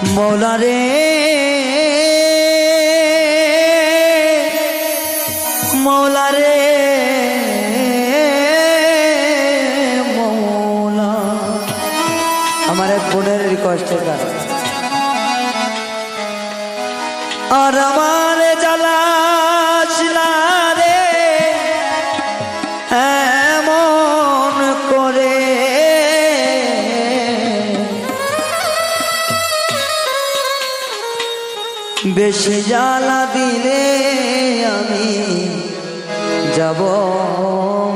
मौला रे मौला रे मौला हमारे बोनेर रिक्वेस्ट है और हमारे जलाशला रे एमन करे বেশি জ্বালা দিলে আমি যাব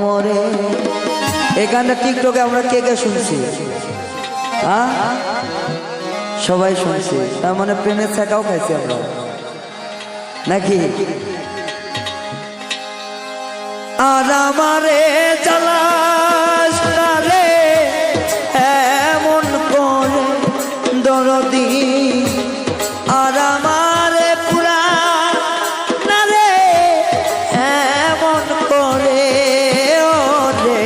মরে। এই গানটা টিকটকে আমরা কে কে শুনছি? সবাই শুনছি, তার মানে প্রেমের ছাকাও খাইছি আমরা নাকি? আর আমারে জ্বালাস না রে এমন করে দরদি, আর আমারে পুরা না রে এমন করে ওরে,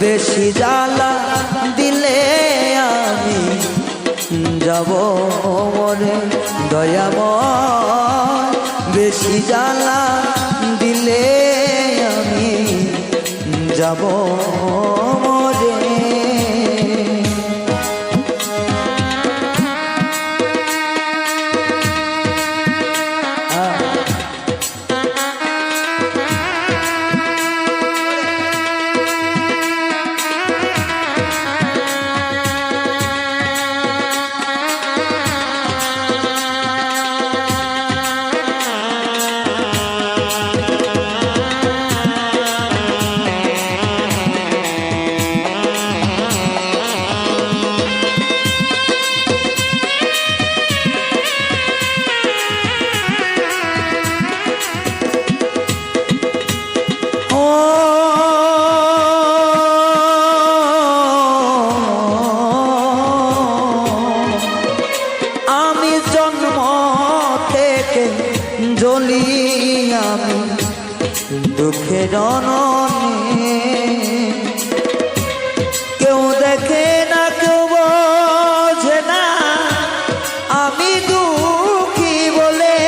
বেশি জ্বালা দিলে আমি যাব মরে দয়াময়। বেশি জ্বালা দিলে আমি যাব মরে। জ্বলি আমি দুঃখের অননে, কেউ দেখে না কেউ বোঝে না আমি দুঃখী বলে।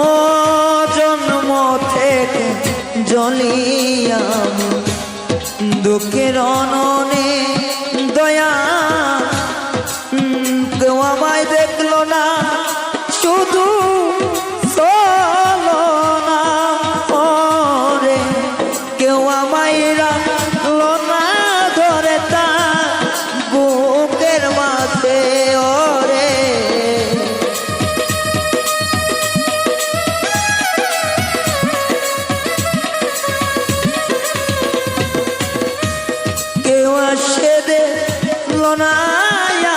ও জন্ম থেকে জ্বলি আমি দুঃখের অননে, দয়া কেউ আমায় দেখলো না শুধু চলো না ওরে, কেউ আমায় রাখলো না ধরে তা বুকের মাঝে ওরে। সে দেখলো না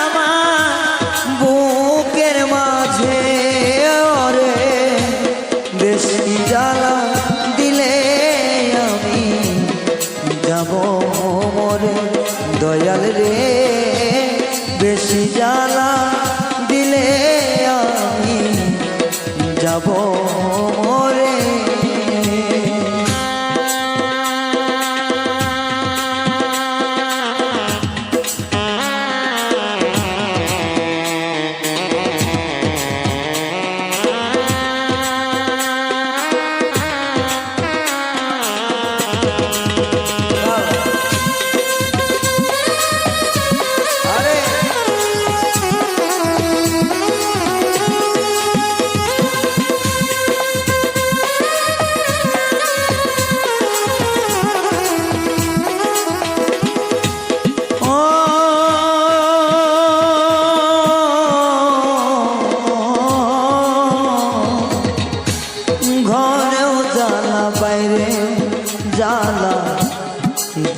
আমার বুকের মাঝে ওরে, বেশি জ্বালা দিলে আমি যাব মরে দয়াল রে। বেশি জ্বালা দিলে আমি যাব মরে।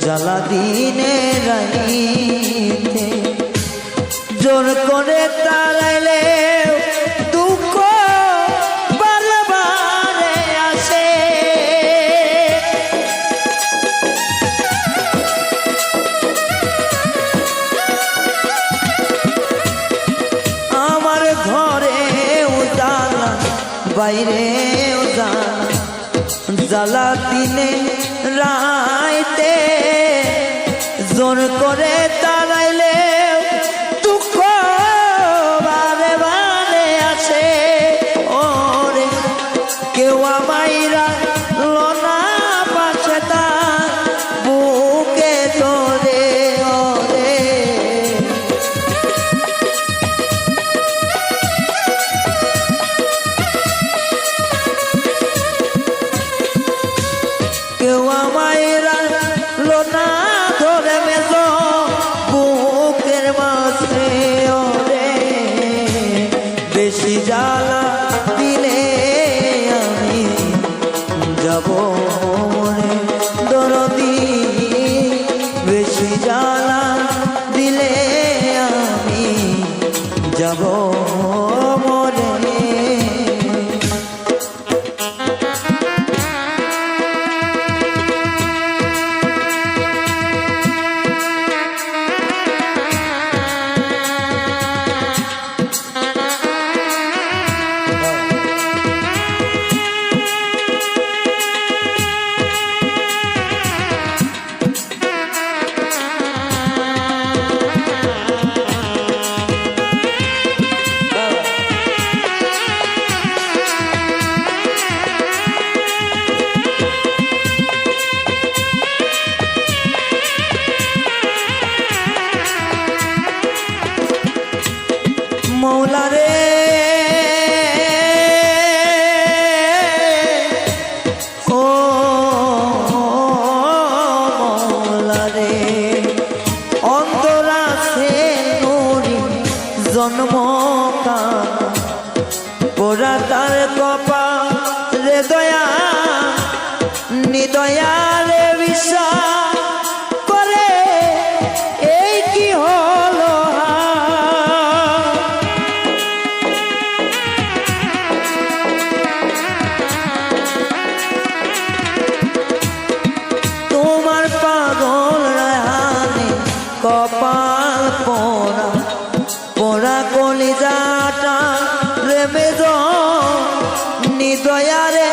জ্বালা দিনে রাইতে জোর করে তাড়াইলে দুঃখ বারবারে আসে। আমার ঘরে উজালা বাইরে উজালা জ্বালা দিনে রাইতে জোর করে তাড়াইলে দুঃখ বারে বারে আসে ওরে কেউ আমাইরা লোনা পাশে তার বুকে ধরে ওরে কেউ আমাইরা লোনা ধরে মেজ বুকের মাঝে ওরে বেশি জ্বালা দিলে আমি যাব মরে দরদি বেশি জ্বালা দিলে আমি যাব মরে মৌলা রে ও মৌলা রে অন্তরা সে নুরি জন্ম পোড়া তার কপা রে দয়া নিদয়া রে বিশ্বাস করে এই কি হলো তোমার পাগল রাহানে কপাল পোড়া পোড়া কলিজাটা রেমে নিদয়ারে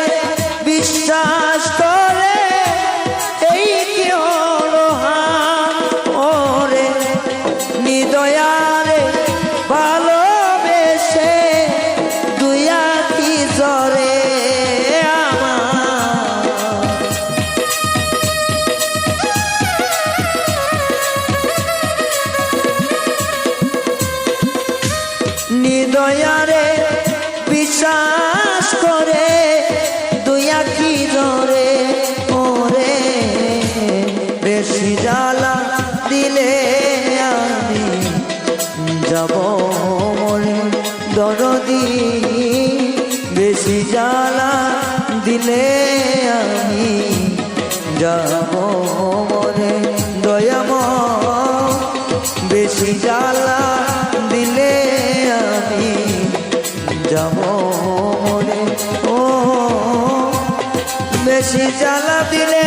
বিশ্বাস করে এই কি হলো ওরে নিদয়ারে ভালোবেসে দুয়া কি জরে নিদয়ারে বিশ্বাস করে দুয়া কি জরে ওরে বেশি জ্বালা দিলে আমি যাব মরে দরদি বেশি জ্বালা দিলে আমি যাব মরে দয়াময় বেশি জ্বালা দিলে আমি যাব মরে ও বেশি জ্বালা দিলে